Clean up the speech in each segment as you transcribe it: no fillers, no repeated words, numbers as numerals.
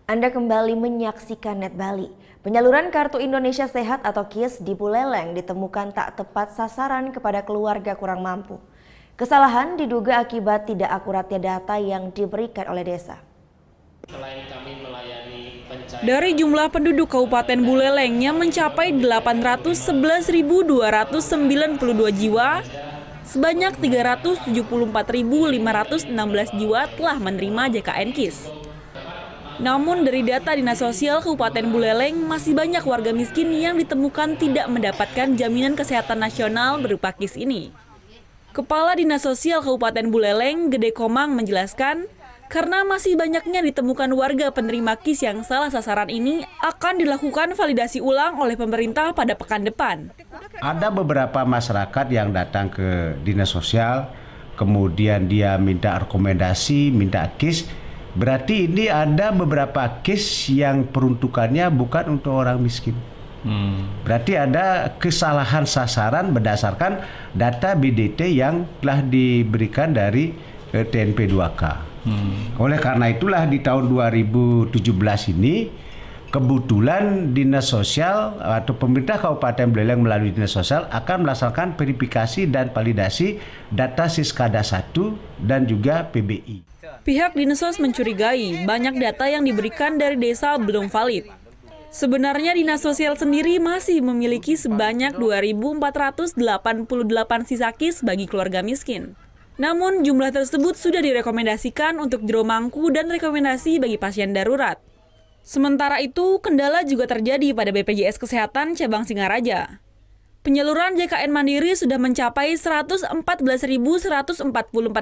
Anda kembali menyaksikan Net Bali. Penyaluran Kartu Indonesia Sehat atau KIS di Buleleng ditemukan tak tepat sasaran kepada keluarga kurang mampu. Kesalahan diduga akibat tidak akuratnya data yang diberikan oleh desa. Dari jumlah penduduk Kabupaten Buleleng yang mencapai 811.292 jiwa, sebanyak 374.516 jiwa telah menerima JKN KIS. Namun dari data Dinas Sosial Kabupaten Buleleng masih banyak warga miskin yang ditemukan tidak mendapatkan jaminan kesehatan nasional berupa KIS ini. Kepala Dinas Sosial Kabupaten Buleleng, Gede Komang menjelaskan, karena masih banyaknya ditemukan warga penerima KIS yang salah sasaran ini akan dilakukan validasi ulang oleh pemerintah pada pekan depan. Ada beberapa masyarakat yang datang ke Dinas Sosial, kemudian dia minta rekomendasi, minta KIS. Berarti ini ada beberapa KIS yang peruntukannya bukan untuk orang miskin. Berarti ada kesalahan sasaran berdasarkan data BDT yang telah diberikan dari TNP 2K. Oleh karena itulah di tahun 2017 ini kebetulan Dinas Sosial atau pemerintah Kabupaten Buleleng melalui Dinas Sosial akan melaksanakan verifikasi dan validasi data Siskada 1 dan juga PBI. Pihak Dinsos mencurigai banyak data yang diberikan dari desa belum valid. Sebenarnya Dinas Sosial sendiri masih memiliki sebanyak 2.488 sisa KIS bagi keluarga miskin. Namun jumlah tersebut sudah direkomendasikan untuk jero mangku dan rekomendasi bagi pasien darurat. Sementara itu, kendala juga terjadi pada BPJS Kesehatan Cabang Singaraja. Penyaluran JKN Mandiri sudah mencapai 114.144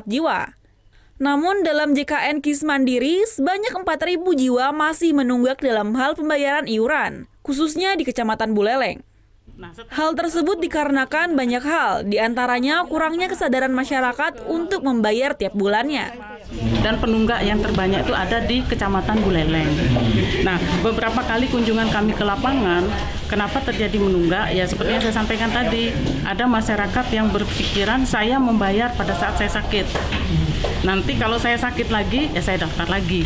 jiwa. Namun dalam JKN KIS Mandiri, sebanyak 4.000 jiwa masih menunggak dalam hal pembayaran iuran, khususnya di Kecamatan Buleleng. Hal tersebut dikarenakan banyak hal, diantaranya kurangnya kesadaran masyarakat untuk membayar tiap bulannya. Dan penunggak yang terbanyak itu ada di Kecamatan Buleleng. Nah, beberapa kali kunjungan kami ke lapangan, kenapa terjadi menunggak? Ya seperti yang saya sampaikan tadi, ada masyarakat yang berpikiran saya membayar pada saat saya sakit. Nanti kalau saya sakit lagi, ya saya daftar lagi.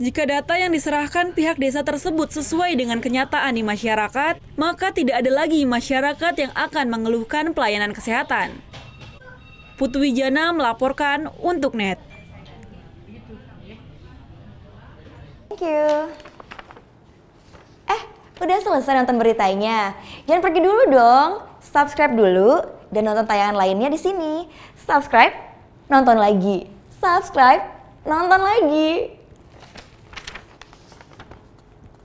Jika data yang diserahkan pihak desa tersebut sesuai dengan kenyataan di masyarakat, maka tidak ada lagi masyarakat yang akan mengeluhkan pelayanan kesehatan. Putu Wijana melaporkan untuk NET. Thank you. Udah selesai nonton beritanya? Jangan pergi dulu dong. Subscribe dulu dan nonton tayangan lainnya di sini. Subscribe, nonton lagi. Subscribe, nonton lagi.